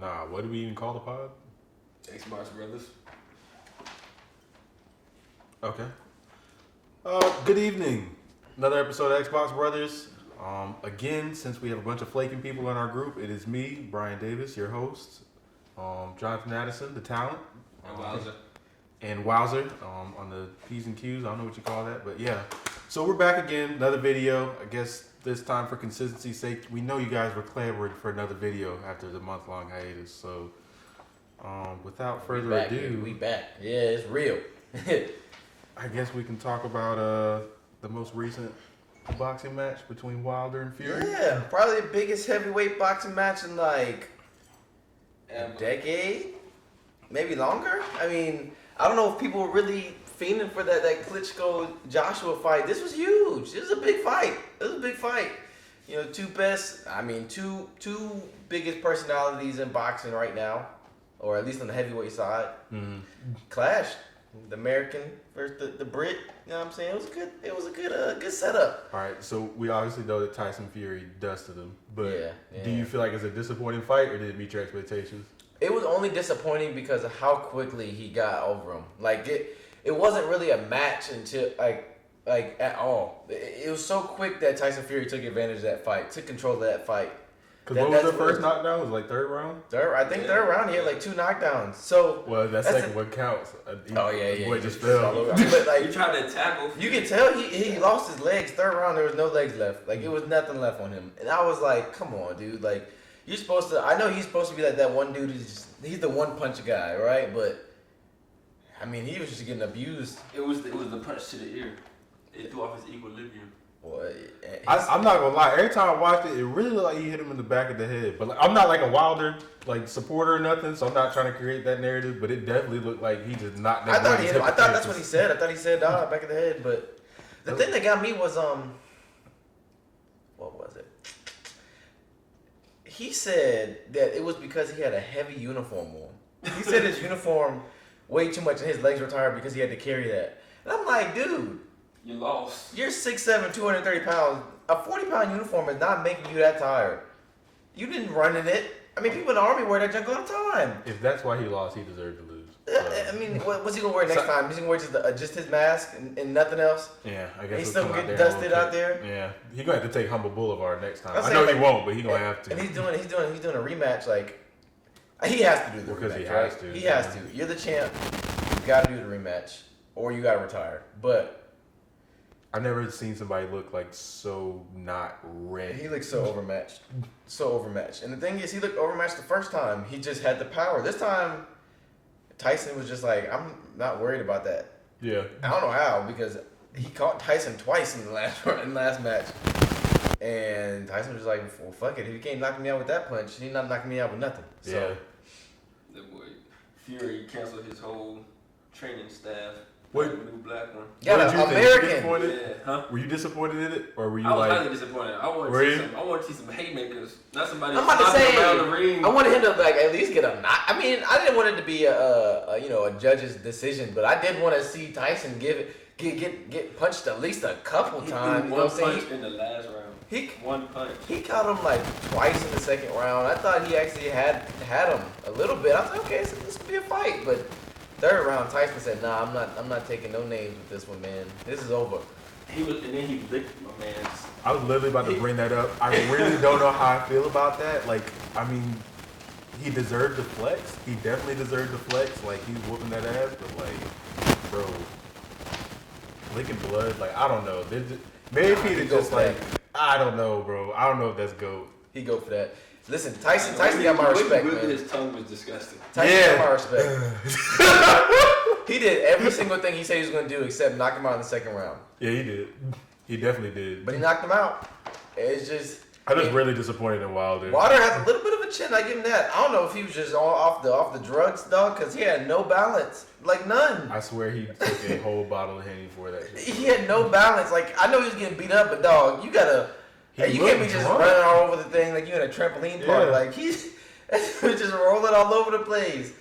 Nah, what do we even call the pod? Xbox Brothers. Okay. Good evening. Another episode of Xbox Brothers. Again, since we have a bunch of flaking people in our group, it is me, Brian Davis, your host. Jonathan Addison, the talent. And Wowzer on the P's and Q's. I don't know what you call that, but yeah. So we're back again, another video. I guess this time for consistency's sake, we know you guys were clamoring for another video after the month-long hiatus. So without further ado, we back. Yeah, it's real. I guess we can talk about the most recent boxing match between Wilder and Fury. Yeah, probably the biggest heavyweight boxing match in like a decade, maybe longer. I mean, I don't know if people were really fiending for that Klitschko Joshua fight. This was huge. This was a big fight. You know, two biggest personalities in boxing right now, or at least on the heavyweight side, clashed. The American versus the Brit. You know what I'm saying? It was a good setup. All right, so we obviously know that Tyson Fury dusted him, but Yeah. do you feel like it's a disappointing fight, or did it meet your expectations? It was only disappointing because of how quickly he got over him. Like it wasn't really a match until like at all. It was so quick that Tyson Fury took advantage of that fight, took control of that fight. Because what was the first knockdown? It was like third round? Third round, he had like 2 knockdowns. So that second one counts. Boy just fell. But like, he tried to tackle. You can tell he lost his legs. Third round, there was no legs left. Like it was nothing left on him. And I was like, come on, dude. Like you're supposed to. I know he's supposed to be like that one dude. He's the one punch guy, right? But I mean, he was just getting abused. It was the punch to the ear. It threw off his equilibrium. Boy, I'm not gonna lie. Every time I watched it, it really looked like he hit him in the back of the head. But like, I'm not like a Wilder supporter or nothing, so I'm not trying to create that narrative. But it definitely looked like he just knocked that. I thought he hit him. I thought that's what he said. I thought he said back of the head. But the thing that got me was what was it? He said that it was because he had a heavy uniform on. He said his uniform weighed too much and his legs were tired because he had to carry that. And I'm like, dude. You lost. You're 6'7", 230 pounds. A 40-pound uniform is not making you that tired. You didn't run in it. I mean, people in the Army wear that junk all the time. If that's why he lost, he deserved to lose. I mean, what's he going to wear next time? He's going to wear just his mask and nothing else? Yeah, I guess he's still getting dusted out there? Yeah, he's going to have to take Humble Boulevard next time. I know he won't, but he's going to have to. And he's doing a rematch. Like, he has to do the rematch, because he has to. You're the champ. You got to do the rematch, or you got to retire. But I've never seen somebody look like so not ready. He looked so overmatched. And the thing is, he looked overmatched the first time. He just had the power. This time, Tyson was just like, I'm not worried about that. Yeah. I don't know how, because he caught Tyson twice in the last match. And Tyson was like, well, fuck it. If he can't knock me out with that punch, he's not knocking me out with nothing. So, yeah. The boy Fury canceled his whole training staff. What? A new black one. Got an American. Yeah. Huh? Were you disappointed in it, or were you I was highly disappointed. I wanted to see some haymakers, not somebody around the ring. I wanted him to at least get a knock. I mean, I didn't want it to be a judge's decision, but I did want to see Tyson get punched at least a couple times. You know what I'm saying? One punch in the last round. One punch. He caught him like twice in the second round. I thought he actually had him a little bit. I was like, okay, so this could be a fight, but. Third round, Tyson said, "Nah, I'm not taking no names with this one, man. This is over." And then he licked my man's. I was literally about to bring that up. I really don't know how I feel about that. Like, I mean, he deserved the flex. He definitely deserved the flex. Like, he's whooping that ass, but like, bro, licking blood. Like, I don't know. Maybe he's just like, I don't know, bro. I don't know if that's GOAT. He go for that. Listen, Tyson got my respect, man. His tongue was disgusting. Tyson got my respect. He did every single thing he said he was going to do except knock him out in the second round. Yeah, he did. He definitely did. But he knocked him out. It's just... I'm just really disappointed in Wilder. Wilder has a little bit of a chin. I give him that. I don't know if he was just off the drugs, dog, because he had no balance. Like, none. I swear he took a whole bottle of Henny for that shit. He had no balance. Like, I know he was getting beat up, but, dog, you got to... Hey, you can't be just running all over the thing like you in a trampoline park. Yeah. Like he's just rolling all over the place.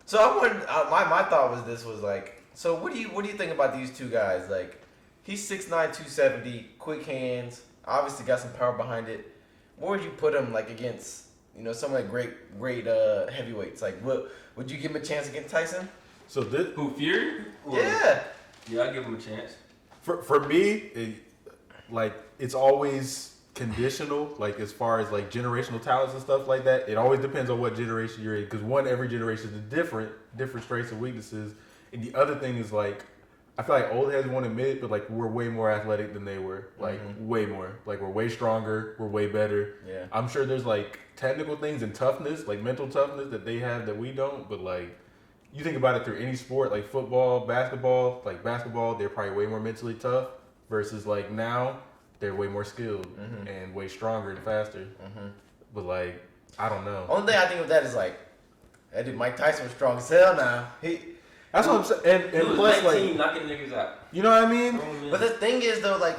So I wanted my thought was like, so what do you think about these two guys? Like, he's 6'9", 270, quick hands, obviously got some power behind it. Where would you put him like against some of the great heavyweights. Like, would you give him a chance against Tyson? So who, Fury? Yeah. Yeah, I'll give him a chance. For me, it's always conditional, like as far as like generational talents and stuff like that. It always depends on what generation you're in, because every generation is different strengths and weaknesses. And the other thing is like, I feel like old heads won't admit it, but like we're way more athletic than they were, like way more. Like we're way stronger, we're way better. Yeah, I'm sure there's like technical things and toughness, like mental toughness that they have that we don't. But like you think about it through any sport, like football, basketball. Like basketball, they're probably way more mentally tough versus like now. They're way more skilled and way stronger and faster. But like, I don't know. Only thing I think of that is like, that dude Mike Tyson was strong as hell now. That's what I'm saying. And plus, like, knocking niggas out. You know what I mean? But the thing is though, like,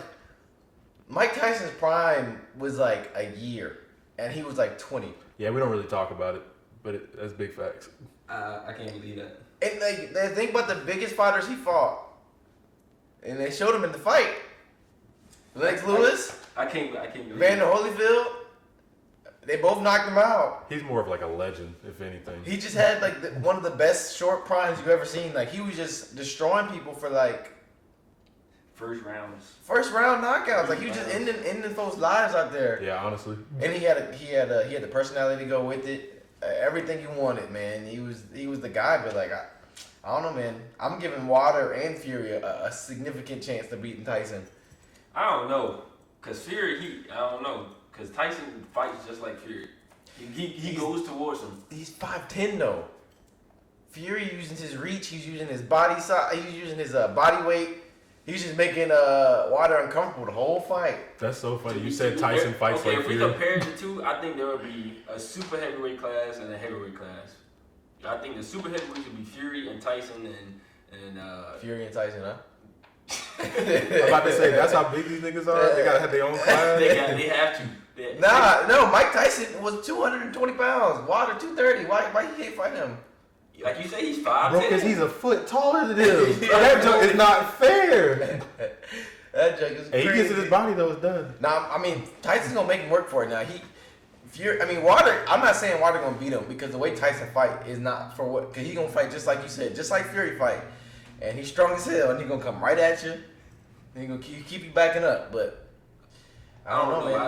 Mike Tyson's prime was like a year, and he was like 20. Yeah, we don't really talk about it, but that's big facts. I can't believe that. And like, they think about the biggest fighters he fought, and they showed him in the fight. Lennox Lewis, I can't believe Vander Holyfield, they both knocked him out. He's more of like a legend, if anything. He just had like one of the best short primes you've ever seen. Like he was just destroying people for like first round knockouts. Like he was just ending folks' lives out there. Yeah, honestly. And he had the personality to go with it. Everything you wanted, man. He was the guy. But like I don't know, man. I'm giving Wilder and Fury a significant chance to beating Tyson. I don't know, cause Fury, I don't know, cause Tyson fights just like Fury. He goes towards him. He's 5'10" though. Fury using his reach, he's using his body size, he's using his body weight. He's just making Wilder uncomfortable the whole fight. That's so funny. You said Tyson fights like Fury. If we compare the two, I think there would be a super heavyweight class and a heavyweight class. I think the super heavyweight would be Fury and Tyson and Fury and Tyson, huh? I'm about to say that's how big these niggas are. They gotta have their own class. They have to. No. Mike Tyson was 220 pounds. Wilder 230. Why you can't fight him? Like you say, he's 5'10". Bro, because he's a foot taller than him. That joke is not fair. That joke is crazy. He gets in his body though, it's done. Nah, I mean Tyson's gonna make him work for it now. Wilder. I'm not saying Wilder gonna beat him because the way Tyson fight is not for what. Because he gonna fight just like you said, just like Fury fight. And he's strong as hell, and he's gonna come right at you. And he's gonna keep you backing up, but I don't know, man.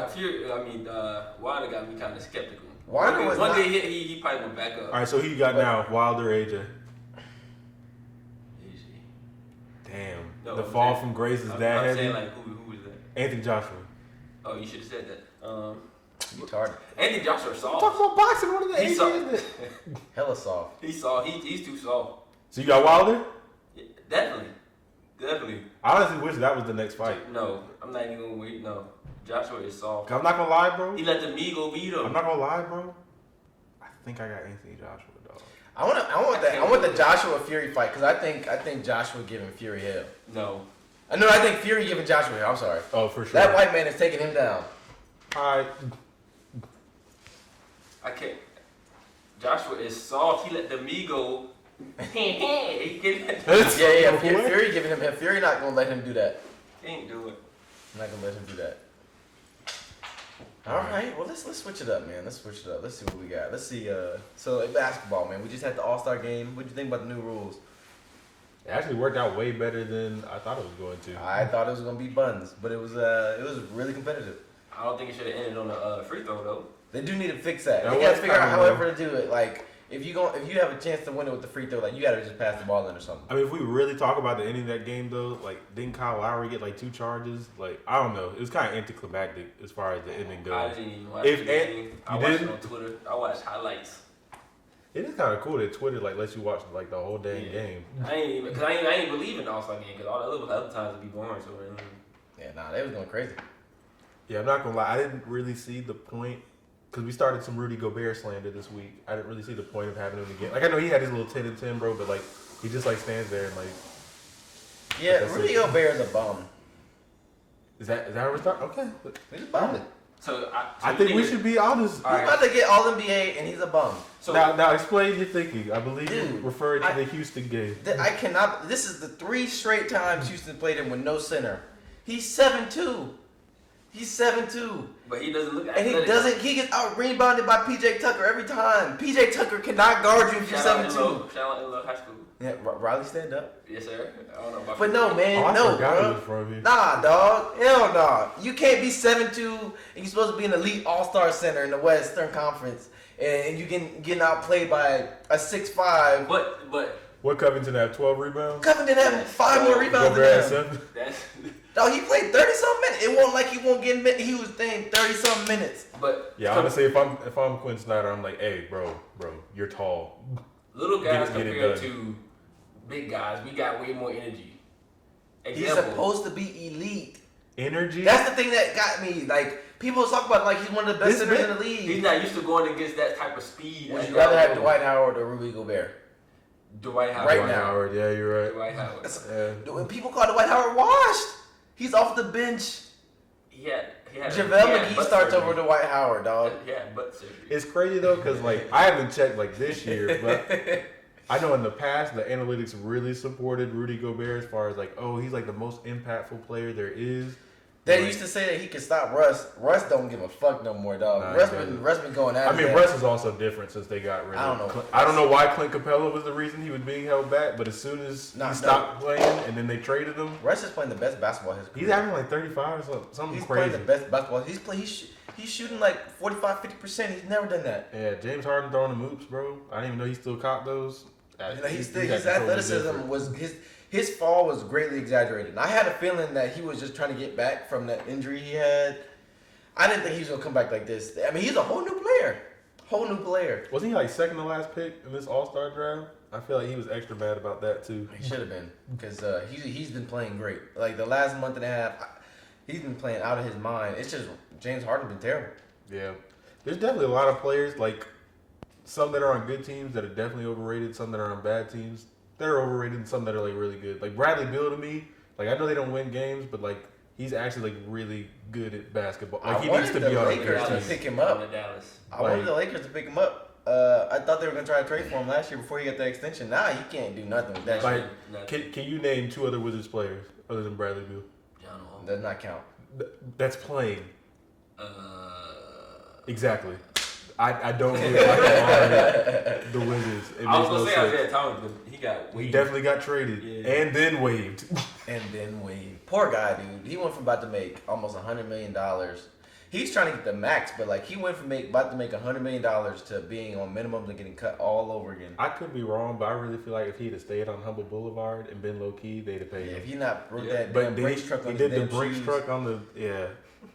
Wilder got me kind of skeptical. Wilder was one day he probably went back up. All right, so who you got now? Wilder, AJ. Damn. No, the fall from grace is that heavy. I'm saying like who is that? Anthony Joshua. Oh, you should have said that. Retarded. Anthony Joshua soft. Talk about boxing. What are the AJ? Hella soft. He's soft. He's too soft. So you got Wilder? Definitely. I honestly wish that was the next fight. No, I'm not even gonna wait. No, Joshua is soft. I'm not gonna lie, bro. He let the Migo beat him. I'm not gonna lie, bro. I think I got Anthony Joshua, dog. I want the Joshua Fury fight because I think Joshua giving Fury hell. No. I think Fury giving Joshua hell. I'm sorry. Oh, for sure. That white man is taking him down. All right. I can't. Joshua is soft. He let the Migo. Fury giving him hell. Fury not gonna let him do that. He ain't do it. I'm not gonna let him do that. All right. Well, let's switch it up, man. Let's switch it up. Let's see what we got. Let's see. So like basketball, man. We just had the All-Star game. What do you think about the new rules? It actually worked out way better than I thought it was going to. I thought it was gonna be buns, but it was really competitive. I don't think it should have ended on a free throw though. They do need to fix that. They gotta figure out however to do it. Like if you have a chance to win it with the free throw, like you gotta just pass the ball in or something. I mean, if we really talk about the ending of that game though, like didn't Kyle Lowry get like 2 charges? Like I don't know. It was kind of anticlimactic as far as the ending goes. I didn't even watch the game. I watched it on Twitter. I watched highlights. It is kind of cool that Twitter like lets you watch like the whole dang game. I ain't believe in the All-Star game because all the other times would be boring. So they was going crazy. Yeah, I'm not gonna lie. I didn't really see the point because we started some Rudy Gobert slander this week. I didn't really see the point of having him again. Like I know he had his little 10 and 10, bro, but like he just like stands there and like. Yeah, Rudy Gobert is a bum. Is that how we're starting? Okay, he's a bum. So I think we should be honest. He's about to get All NBA and he's a bum. So now explain your thinking. I believe you referred to the Houston game. I cannot. This is the 3 straight times Houston played him with no center. He's 7'2". He's 7'2". But he doesn't look And athletic. he gets out rebounded by PJ Tucker every time. PJ Tucker cannot guard you if you're 7'2". Shout out Enloe High School. Yeah, Riley, stand up. Yes, sir. I don't know about But no, man, I no, forgot he bro. was from here. Nah, dog. Hell nah. You can't be 7'2" and you're supposed to be an elite all-star center in the Western Conference and you getting outplayed by a 6'5". But What Covington have 12 rebounds? Covington had 5 more rebounds Gobert than had him. 7. that's Dog, he played 30-something minutes. It wasn't like he won't get minutes. He was staying 30-something minutes. but Yeah, honestly, if I'm Quinn Snyder, I'm like, hey, bro, you're tall. little guys Get it compared done. to big guys, we got way more energy. He's Example, supposed to be elite. Energy. That's the thing that got me. Like, people talk about like he's one of the best This centers man- in the he's league. not used to going against that type of speed. Would at you that rather have level. Dwight Howard or Rudy Gobert? Dwight Howard? Right Dwight now. Howard. Yeah, you're right. Dwight Howard. Yeah. When people call Dwight Howard washed, he's off the bench. He had JaVale McGee butt starts surgery. over Dwight Howard, dog. He had butt surgery. It's crazy though, cause like I haven't checked like this year, but I know in the past the analytics really supported Rudy Gobert as far as like, oh, he's like the most impactful player there is. They Like, used to say that he could stop Russ. Russ don't give a fuck no more, dog. Nah, Russ he been doesn't. going at I his mean, ass. Russ is also different since they got rid of. I don't know. Clint. I don't know why Clint Capella was the reason he was being held back, but as soon as Nah, he stopped playing and then they traded him, Russ is playing the best basketball of his career. he's averaging like 35 or something He's crazy. playing the best basketball. He's shooting like 45-50%. He's never done that. Yeah, James Harden throwing the moops, bro. I didn't even know he still caught those. You know, his He got totally athleticism different. was his fall was greatly exaggerated. And I had a feeling that he was just trying to get back from that injury he had. I didn't think he was gonna come back like this. I mean, he's a whole new player. Wasn't he like second to last pick in this All-Star draft? I feel like he was extra mad about that too. He should have been because he's been playing great. Like the last month and a half, he's been playing out of his mind. It's just James Harden been terrible. Yeah, there's definitely a lot of players like some that are on good teams that are definitely overrated. Some that are on bad teams that are overrated, and some that are like really good. Like Bradley Beal to me, like I know they don't win games, but like he's actually like really good at basketball. Like I he needs wanted to the be on a Lakers good to team. pick him Going up. to Dallas. I wanted Like- the Lakers to pick him up. I thought they were gonna try to trade for him last year before he got the extension. Nah, he can't do nothing with that Like, shit. can you name 2 other Wizards players other than Bradley Beal? John Wall. Does not count. That's playing. Uh, Exactly. I don't really like the Wizards. It I was makes gonna no say sense. Isaiah Thomas, but he got He waived. definitely got traded Yeah. and then waived. And then Wade. Poor guy, dude. He went from about to make almost $100 million. He's trying to get the max, but like he went from about to make $100 million to being on minimums and getting cut all over again. I could be wrong, but I really feel like if he'd have stayed on Humble Boulevard and been low key, they'd have paid Yeah, him. if he not rode Yeah. that But damn then Brinks truck he on did his the damn Brinks shoes. truck on the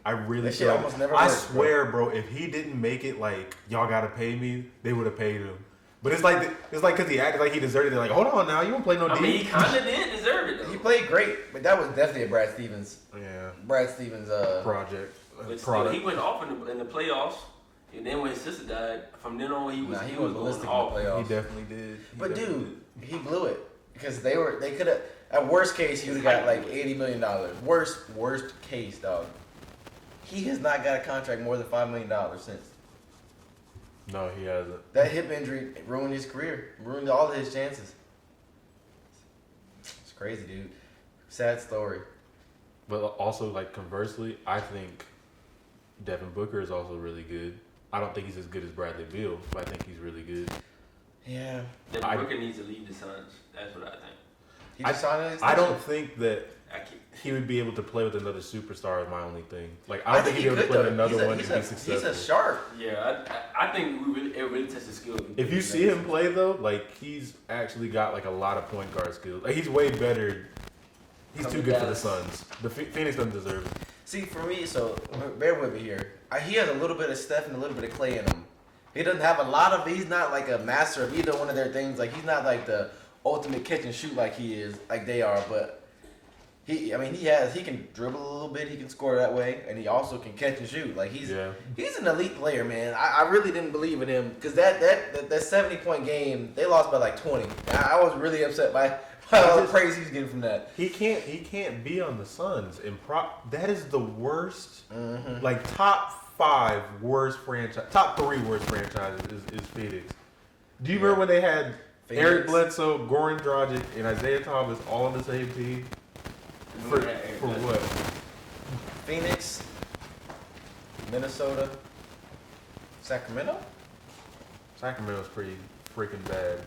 I really That shit feel like, almost never I works, bro. swear, bro, if he didn't make it like y'all gotta pay me, they would have paid him. But it's like because he acted like he deserted it. Like, hold on now, you won't play no I D. mean, he kind of did deserve it though. He played great, but that was definitely a Brad Stevens. Yeah, Project. But still, product. he went off in the playoffs, and then when his sister died, from then on he was Nah, he he was was going ballistic in the off. playoffs. He definitely did. But dude, he blew it because they could have. At worst case, he would have got like $80 million. Worst case, dog. He has not got a contract more than $5 million since. No, he hasn't. That hip injury ruined his career, ruined all of his chances. It's crazy, dude. Sad story. But also, like conversely, I think Devin Booker is also really good. I don't think he's as good as Bradley Beal, but I think he's really good. Yeah. Devin I- Booker needs to leave the Suns. That's what I think. He just signed an I extension. don't think that I can't. he would be able to play with another superstar. Is my only thing. Like I I don't think think he he'd be able to could play with though. another one He's and a, be he's successful. a shark. Yeah, I think it really tests the skill. If you see him play though, like he's actually got like a lot of point guard skills. Like he's way better. He's Come too to good for the Dallas. Suns. The Phoenix doesn't deserve it. See, for me, so bear with me here. He has a little bit of Steph and a little bit of Clay in him. He doesn't have a lot of. He's not like a master of either one of their things. Like he's not like the ultimate catch and shoot like he is, like they are. But he can dribble a little bit. He can score that way, and he also can catch and shoot. Like he's Yeah. an elite player, man. I really didn't believe in him because that 70-point game they lost by like 20. I was really upset by all the praise he's getting from that. He can't be on the Suns. And that is the worst. Mm-hmm. Like top 5 worst franchise, top 3 worst franchises is Phoenix. Do you remember when they had Phoenix. Eric Bledsoe, Goran Dragic, and Isaiah Thomas all on the same team? For what? Phoenix, Minnesota, Sacramento. Sacramento's pretty freaking bad.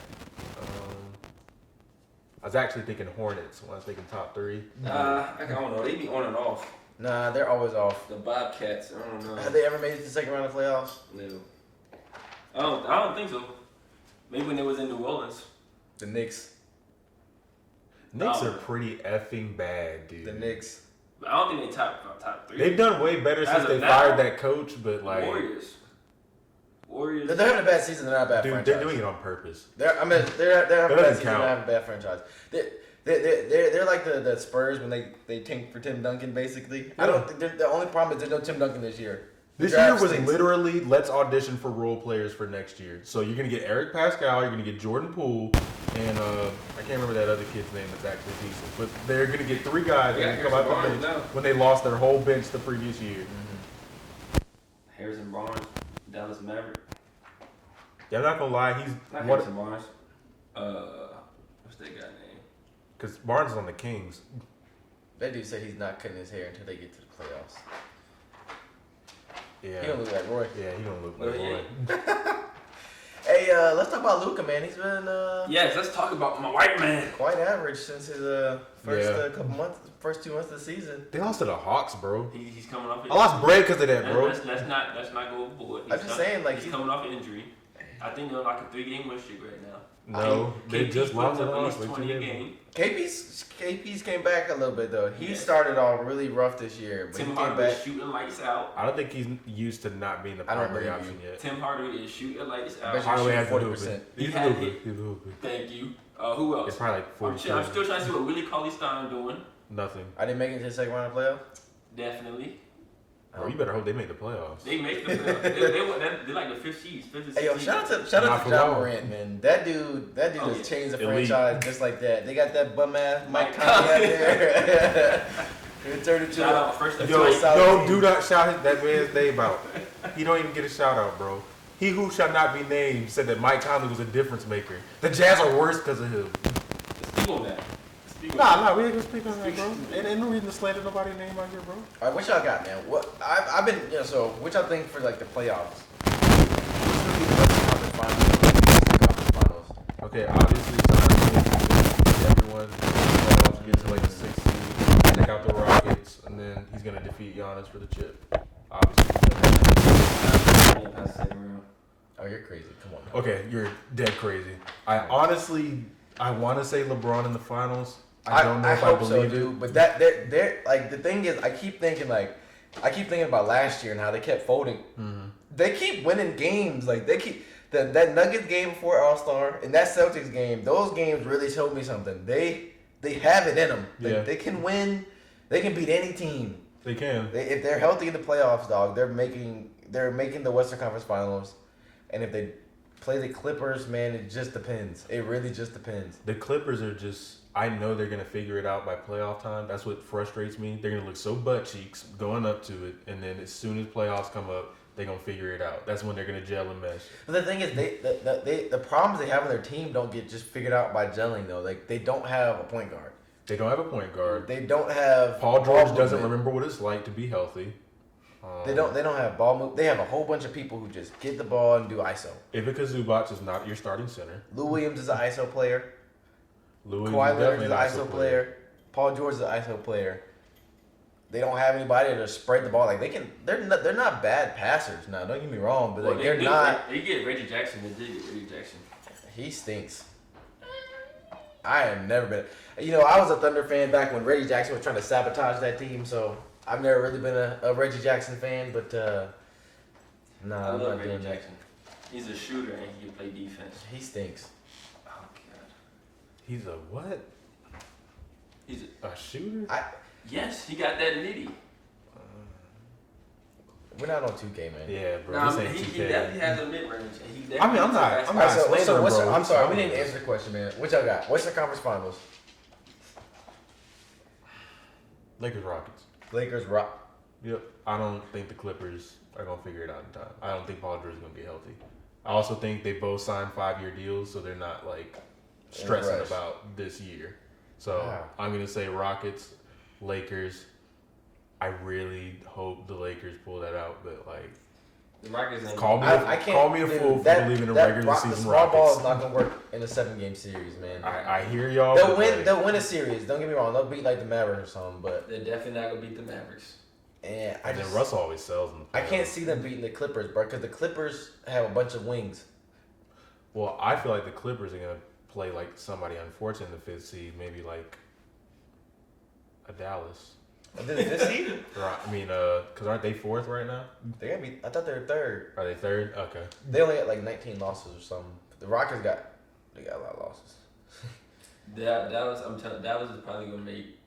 I was actually thinking Hornets when I was thinking top 3. I don't know. They be on and off. Nah, they're always off. The Bobcats, I don't know. Have they ever made it to the second round of playoffs? No. I don't think so. Maybe when they was in New Orleans. The Knicks. Knicks are pretty effing bad, dude. The Knicks. But I don't think they top 3. They've done way better since they fired that coach, but like Warriors. They're having a bad season. They're not a bad dude, franchise. they're doing it on purpose. They're having a bad season. Count. They're having a bad franchise. They're like the Spurs when they tanked for Tim Duncan, basically. Yeah. I don't think the only problem is there's no Tim Duncan this year. This year was literally let's audition for role players for next year. So you're gonna get Eric Pascal, you're gonna get Jordan Poole, and I can't remember that other kid's name that's actually decent. But they're gonna get 3 guys that can come out the bench when they lost their whole bench the previous year. Harrison Barnes, Dallas Maverick. Yeah, I'm not gonna lie, he's Not Harrison Barnes. What's that guy name? Because Barnes is on the Kings. That dude said he's not cutting his hair until they get to the playoffs. Yeah. He don't look like Roy. Yeah, he don't look Well, like Roy. Hey, let's talk about Luka, man. He's been Yes, let's talk about my white man. quite average since his first 2 months of the season. They lost to the Hawks, bro. He's coming off. I lost bread because of that, bro. Let's not go overboard. I'm just saying, like, he's coming off an injury. I think they're like a 3-game win streak right now. No, they KP's just lost putting it up at last least week. 20 a game. KP's came back a little bit though. He Yes. started off really rough this year, but Tim he came Hardaway back. is shooting lights out. I don't think he's used to not being the I don't primary believe option yet. Tim Hardaway is shooting lights I out. bet you Hardaway shoot has 40%. He's He a had hooper. hit. He's a hooper. Thank you. Who else? It's probably like I'm 40. still trying to see what Willie Cauley-Stein doing. Nothing. I didn't make it to the second round of playoff. Definitely. Bro, you better hope they make the playoffs. They make the playoffs. They're like the 5th seed, 5th and 6th Hey yo, seed. shout out Not to for John long. Morant, man. That dude Oh, just yeah. changed the Elite. franchise just like that. They got that bum ass Mike Mike Conley out Conley. there. It turned into Shout out first and Yo, a solid no, team. do not shout that man's name out. He don't even get a shout out, bro. He who shall not be named said that Mike Conley was a difference maker. The Jazz are worse because of him. Speak on that. Nah, we ain't gonna speak on that, bro. Ain't no reason to slander nobody's name out here, bro. All right, what y'all got, man? What I've been, so what y'all think for like the playoffs? What's gonna be the Western Conference Finals? Okay, obviously, everyone playoffs get to like the 6th seed, take out the Rockets, and then he's gonna defeat Giannis for the chip. Obviously. Oh, you're crazy. Come on. Now. Okay, you're dead crazy. I honestly, I want to say LeBron in the finals. I don't know if I hope believe so, it. dude. But they're like the thing is, I keep thinking about last year and how they kept folding. Mm-hmm. They keep winning games. Like they keep that Nuggets game before All Star and that Celtics game. Those games really told me something. They have it in them. They can win. They can beat any team. They can. If they're healthy in the playoffs, dog, they're making the Western Conference Finals. And if they play the Clippers, man, it just depends. It really just depends. The Clippers are just. I know they're gonna figure it out by playoff time. That's what frustrates me. They're gonna look so butt cheeks going up to it, and then as soon as playoffs come up, they're gonna figure it out. That's when they're gonna gel and mesh. But the thing is, the problems they have on their team don't get just figured out by gelling though. Like they don't have a point guard. They don't have a point guard. They don't have Paul ball George doesn't movement. remember what it's like to be healthy. They don't have ball move. They have a whole bunch of people who just get the ball and do ISO. Ivica Zubac is not your starting center. Lou Williams is an ISO player. Louis Kawhi is Leonard definitely is an an ISO player. Paul George is an ISO player. They don't have anybody to spread the ball. Like they're not bad passers. Now, don't get me wrong, but like they're not. They get Reggie Jackson. They did get Reggie Jackson. He stinks. I have never been. I was a Thunder fan back when Reggie Jackson was trying to sabotage that team. So I've never really been a Reggie Jackson fan. But I I'm love not Reggie doing that. Jackson. He's a shooter and he can play defense. He stinks. Oh god. He's a what? He's A shooter? yes, he got that nitty. We're not on 2K, man. Yeah, bro. Nah, this ain't he 2K. definitely has a mid range. I mean, I'm not- All right, so slandering, what's bro. I'm sorry, we Sorry. didn't answer the question, man. What y'all got? What's the conference finals? Lakers Rockets. Lakers rock. Yep. I don't think the Clippers are gonna figure it out in time. I don't think Paul George is gonna be healthy. I also think they both signed 5-year deals, so they're not like stressing rush. about this year. So Wow. I'm gonna say Rockets, Lakers, I really hope the Lakers pull that out, but like, The Rockets ain't. call me a fool for believing in regular season The small ball Rockets. is not gonna work in a 7-game series, man. I hear y'all. They'll but, win. like, They'll win a series. Don't get me wrong. They'll beat like the Mavericks or something. But They're definitely not gonna beat the Mavericks. and And then Russell always sells them. I can't see them beating the Clippers, bro, because the Clippers have a bunch of wings. Well, I feel like the Clippers are gonna play like somebody unfortunate in the 5th seed, maybe like a Dallas. Did the 5th seed? I mean, because aren't they 4th right now? They're gonna be. I thought they were 3rd. Are they 3rd? Okay. They only got like 19 losses or something. The Rockets got a lot of losses. Dallas, I'm telling, Dallas is probably gonna make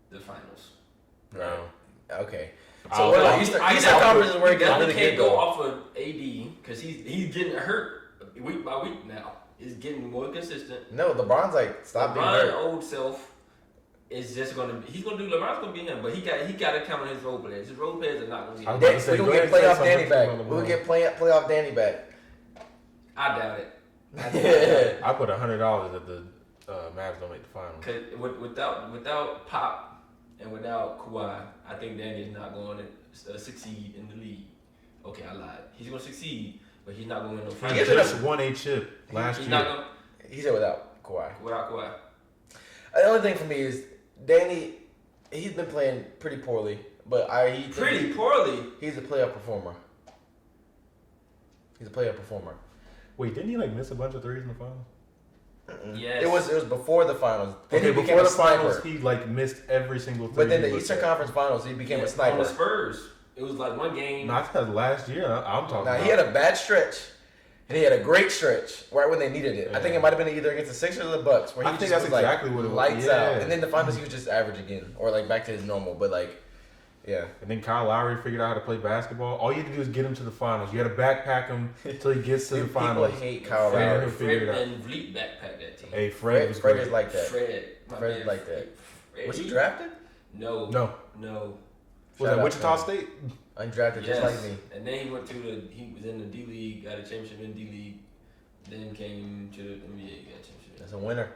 the finals. No. Okay. I'll- So what I'll- about Eastern I Conference is where it gets can't really good go though. off of AD because he's getting hurt week by week now. It's getting more consistent. No, LeBron's like stop being LeBron's hurt. old self is just gonna. He's gonna do. LeBron's gonna be him, but he got to count on his role players. His role players are not gonna be. I was him. about to say, We're go gonna get ahead and say playoff something Danny back. about LeBron. We'll get playoff Danny back. I doubt it. Yeah. I put $100 that the Mavs don't make the finals. Cause without Pop and without Kawhi, I think Danny is not going to succeed in the league. Okay, I lied. He's gonna succeed, but he's not going to win no He finals. just won a chip last He's year. not going He said without Kawhi. without Kawhi. The only thing for me is Danny. He's been playing pretty poorly, but Pretty poorly. He's a playoff performer. He's a playoff performer. Wait, didn't he like miss a bunch of threes in the finals? Yes. It was before the finals. Then Okay, he became before a the sniper. finals, he like missed every single three. But then he the looked Eastern at. Conference Finals, he became a On sniper. the Spurs, it was like one game. No, I think that was last year. I'm talking Now about. he had a bad stretch, and he had a great stretch right when they needed it. I think Yeah. it might have been either against the Sixers or the Bucks, where he I think just that's was like exactly what it was. lights Yeah. out. And then the finals, he was just average again, or like back to his normal. But like, yeah, And then Kyle Lowry figured out how to play basketball. All you had to do is get him to the finals. You had to backpack him till he gets to the people finals. hate Kyle Fred- Lowry. he'll figure Fred it out. and Vliet backpack that team. Hey, Fred was Fred great. is like that. Fred. my Fred's man, like that. Fred. Was he drafted? No. No, No. was Shout that out Wichita to State? Undrafted, just like me. And then he went to he was in the D League, got a championship in D League, then came to the NBA, got a championship. That's a winner.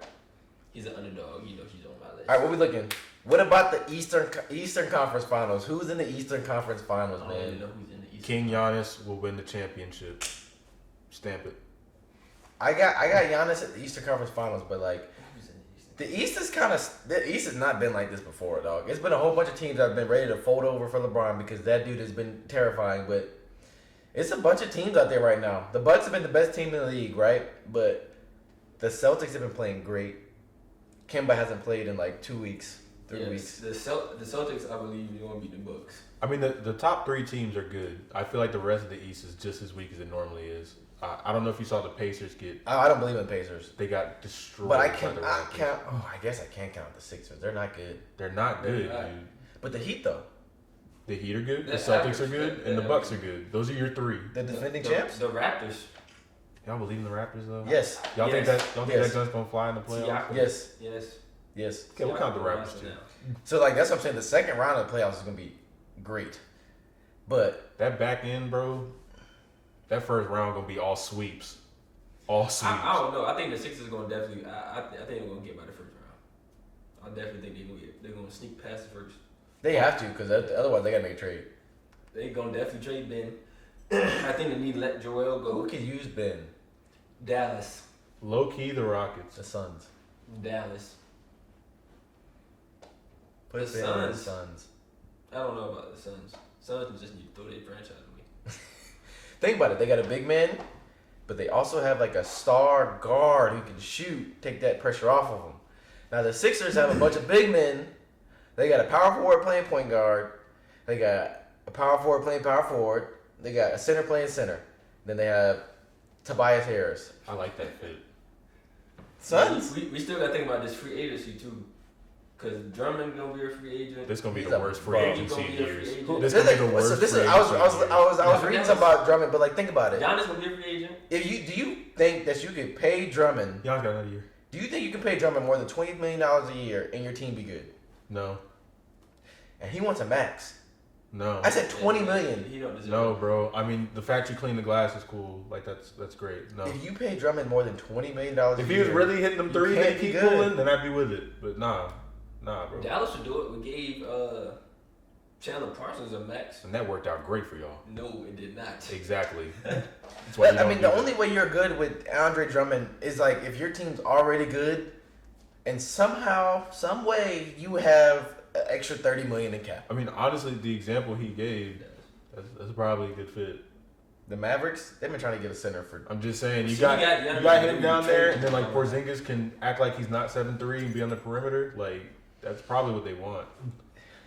He's an underdog, he's on my list. All right, what we looking? What about the Eastern Conference Finals? Who's in the Eastern Conference Finals, I don't even man? know who's in the East. King Giannis will win the championship. Stamp it. I got Giannis at the Eastern Conference Finals, but like Who's in the East? the East has not been like this before, dog. It's been a whole bunch of teams that have been ready to fold over for LeBron because that dude has been terrifying. But it's a bunch of teams out there right now. The Bucks have been the best team in the league, right? But the Celtics have been playing great. Kemba hasn't played in like 2 weeks, 3 weeks. The Celtics, I believe, are going to beat the Bucks. I mean, the top three teams are good. I feel like the rest of the East is just as weak as it normally is. I don't know if you saw the Pacers I don't believe in Pacers. they got destroyed. But I by can the I Raptors. count. Oh, I guess I can't count the Sixers. They're not good. They're not good, They're not. dude. But the Heat though, The Heat are good. The They're Celtics are average. good, and the They're Bucks are average. good. Those are your three. the defending the, champs. The Raptors. Y'all believe in the Raptors though? Yes, Y'all think Yes. that? Don't Yes. think that gun's gonna fly in the playoffs? Siakam. yes, Yes. yes. Okay, we'll count the Siakam Raptors too. now. So like that's what I'm saying. The second round of the playoffs is gonna be great, but That back end, bro. That first round gonna be all sweeps. All sweeps. I don't know. I think the Sixers are going to definitely. I think they're going to get by the first round. I definitely think they're going to sneak past the first. they have to because otherwise they gotta make a trade. They're going to definitely trade Ben. I think they need to let Joel Who go. could use Ben? Dallas. Low key, the Rockets. The Suns. Dallas. Put The Ben on the Suns. Suns. I don't know about the Suns. Suns just need to throw their franchise away. Think about it. They got a big man, but they also have like a star guard who can shoot, take that pressure off of them. Now the Sixers have a bunch of big men. They got a power forward playing point guard. They got a power forward playing power forward. They got a center playing center. Then they have Tobias Harris. I like that fit. Suns. We still got to think about this free agency too. Because Drummond going to be a free agent. This gonna be He's the a worst free bum. agency in He's gonna be a years. free agent. This gonna be the worst So this free is, agency I was in years. reading something about Drummond, but like think about it. Giannis going to be a free agent. If do you think that you could pay Drummond? Y'all got another year? Do you think you can pay Drummond more than $20 million a year and your team be good? No, And he wants a max. no, I said $20 million. He don't deserve no, it. bro. I mean, the fact you clean the glass is cool. Like that's great. No, If you pay Drummond more than $20 million a if year, he was really hitting them you threes can't and be keep good. pulling, then I'd be with it. But nah, bro. Dallas should do it. We gave Chandler Parsons a max. And that worked out great for y'all. No, it did not. Exactly. That's why you I don't mean, do the that. only way you're good with Andre Drummond is like if your team's already good, and somehow, some way, you have an extra $30 million in cap. I mean, honestly, the example he gave, that's probably a good fit. The Mavericks, they've been trying to get a center for. I'm just saying, you See, got you got him to down trade there, him. and then like Porzingis can act like he's not 7'3" and be on the perimeter. Like that's probably what they want.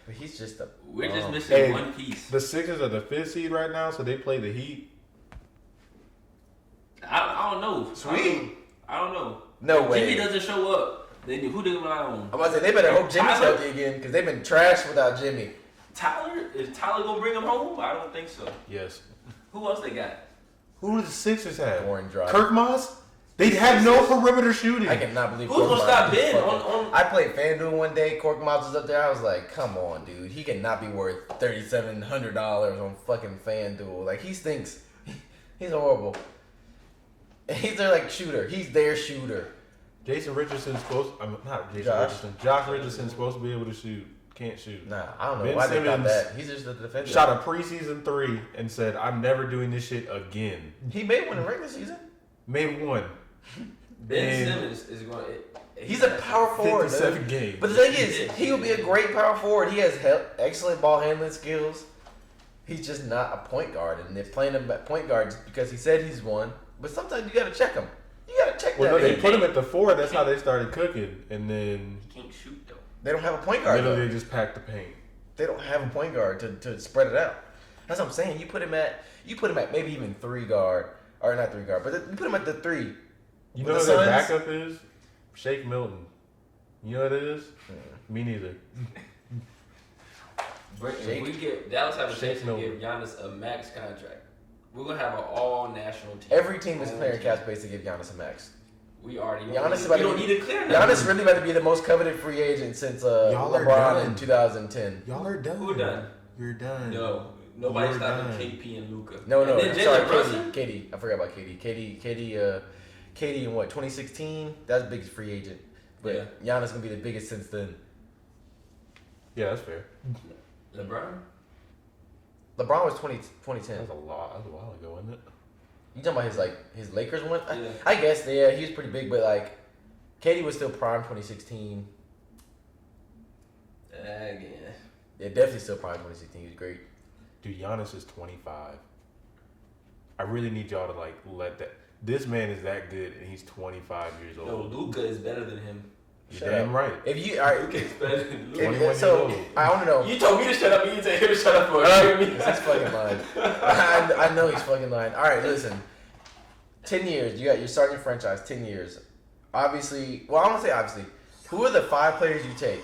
But he's just a. We're just bum. missing Hey, one piece. The Sixers are the 5th seed right now, so they play the Heat. I don't know. Sweet. I don't know. No If way. Jimmy doesn't show up, then who they rely on? I'm about to say they better hope Jimmy's Tyler? healthy again because they've been trash without Jimmy. Tyler? Is Tyler gonna bring him home? I don't think so. Yes. Who else they got? Who do the Sixers have? Goran Dragic. Kirk Moss? They have no perimeter shooting. I cannot believe. Who's gonna Korkmaz stop is Ben fucking- on- I played FanDuel one day. Korkmaz was up there. I was like, "Come on, dude. He cannot be worth $3,700 on fucking FanDuel. Like he stinks. He's horrible. He's their like shooter. He's their shooter. Jason Richardson's supposed. I'm not Jason Josh. Richardson. Josh Richardson's supposed to be able to shoot. Can't shoot. Nah, I don't know Ben why they got Simmons that. He's just a defender. Shot a preseason 3 and said, "I'm never doing this shit again." He made one in regular season. Made one. Ben And Simmons is going. He's a power forward. 57 Dude. games. But the thing is, he would be a great power forward. He has excellent ball handling skills. He's just not a point guard, and they're playing him at point guard just because he said he's one. But sometimes you gotta check him. You gotta check Well, that. no, they man. put him at the 4. That's how they started cooking, and then He can't shoot though. They don't have a point guard. literally Though. just packed the paint. They don't have a point guard to spread it out. That's what I'm saying. You put him at maybe even 3 guard or not 3 guard, but you put him at the 3. You With know the who their Suns? backup is? Shake Milton. You know what it is? Me neither. If we get Dallas have a chance to Miller. give Giannis a max contract, we're gonna have an all-national team. Every team is All clearing team. cap space to give Giannis a max. We already. Giannis is we about to don't be- need to clear nothing. Giannis really about to be the most coveted free agent since Y'all are LeBron done. in 2010. Y'all are done. Who done? You're done. No, nobody's You're stopping done. KP and Luca. No, And then sorry, Jalen Brunson. Katie. I forgot about Katie. Katie in what 2016? That's the biggest free agent. But Yeah. Giannis gonna be the biggest since then. Yeah, that's fair. LeBron. LeBron was 2010. That's a lot. That was a while ago, wasn't it? You talking about his Lakers one? Yeah. I guess yeah, he was pretty big, but like Katie was still prime 2016. Again. Yeah, definitely still prime 2016. He was great. Dude, Giannis is 25. I really need y'all to like let that. This man is that good, and he's 25 years No, old. Luca is better than him. You're Shut damn up. right. If you all right, Luca is better than Luca. 21 so years old. I want to know. You told me to shut up. You didn't tell him to shut up for it. You hear me? He's fucking lying. I know he's fucking lying. All right, listen. 10 years. You're starting your franchise. 10 years. Obviously, well, I don't want to say obviously. Who are the 5 players you take?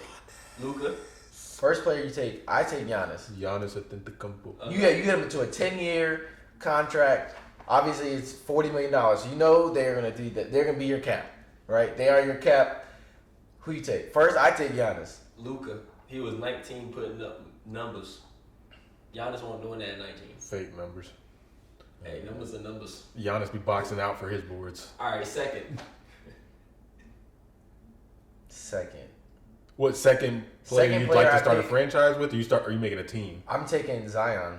Luca. First player you take. I take Giannis. Giannis Antetokounmpo. You get him into a 10-year contract. Obviously, it's $40 million. You know they're gonna do that. They're gonna be your cap, right? They are your cap. Who you take? First, I take Giannis. Luca. He was 19 putting up numbers. Giannis wasn't doing that at 19. Fake numbers. Hey, numbers are numbers. Giannis be boxing out for his boards. All right, second. Second, What second player Second you'd player like to I start a think- franchise with? Or are you making a team? I'm taking Zion.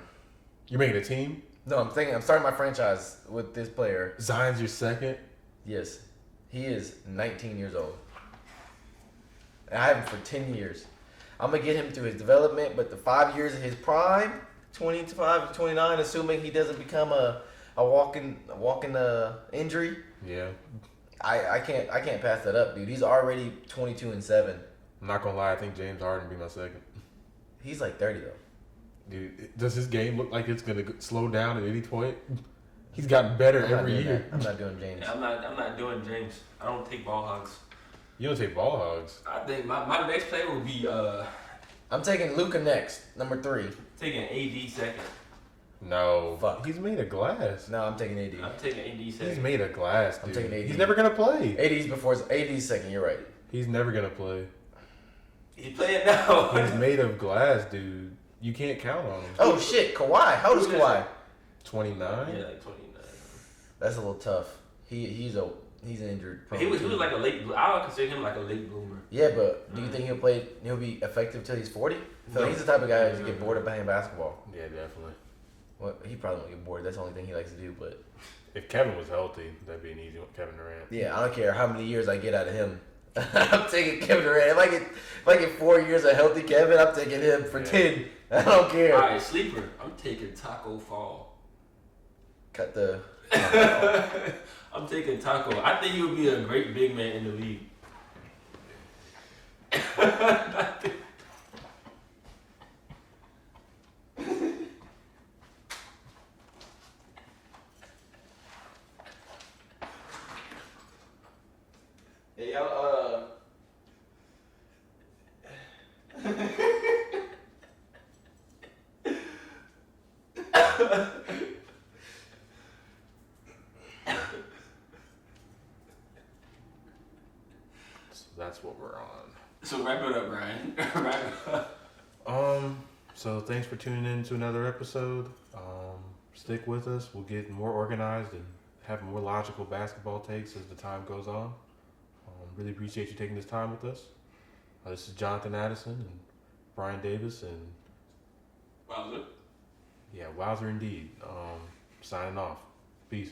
You're making a team? No, I'm starting my franchise with this player. Zion's your second? Yes, he is 19 years old. And I have him for 10 years. I'm gonna get him through his development, but the 5 years of his prime, 25 to 29, assuming he doesn't become a walking injury, Yeah. I can't pass that up, dude. He's already 22-7. I'm not gonna lie, I think James Harden be my second. He's like 30 though. Dude, does his game look like it's gonna slow down at any point? He's gotten better I'm not every doing year. that. I'm not doing James. I'm not doing James. I don't take ball hogs. You don't take ball hogs. I think my next player would be I'm taking Luca next, number 3. taking AD second. No. Fuck. He's made of glass. No, I'm taking AD. I'm taking AD He's second. made of glass, I'm dude. taking AD. He's never gonna play. AD's second. You're right. He's never gonna play. He's playing now. He's made of glass, dude. You can't count on him. Oh shit, Kawhi. How old is Who is Kawhi? 29? Yeah, like 29. That's a little tough. He's a He's injured. He was like a late. I would consider him like a late bloomer. Yeah, but do you think he'll be effective till he's 40? So he's the type of guy who's get bored of playing basketball. Yeah, definitely. Well, he probably won't get bored. That's the only thing he likes to do. But if Kevin was healthy, that'd be an easy one. Kevin Durant. yeah, I don't care how many years I get out of him. I'm taking Kevin Durant. If I get 4 years of healthy Kevin, I'm taking him for 10. I don't care. All right, sleeper. I'm taking Taco Fall. Cut the. I'm taking Taco. I think he would be a great big man in the league. Hey, y'all, So that's what we're on. So wrap it up, Ryan. Wrap it up. So thanks for tuning in to another episode. Stick with us. We'll get more organized and have more logical basketball takes as the time goes on. Really appreciate you taking this time with us. This is Jonathan Addison and Brian Davis and Wowzer. yeah, Wowzer indeed. Signing off. Peace.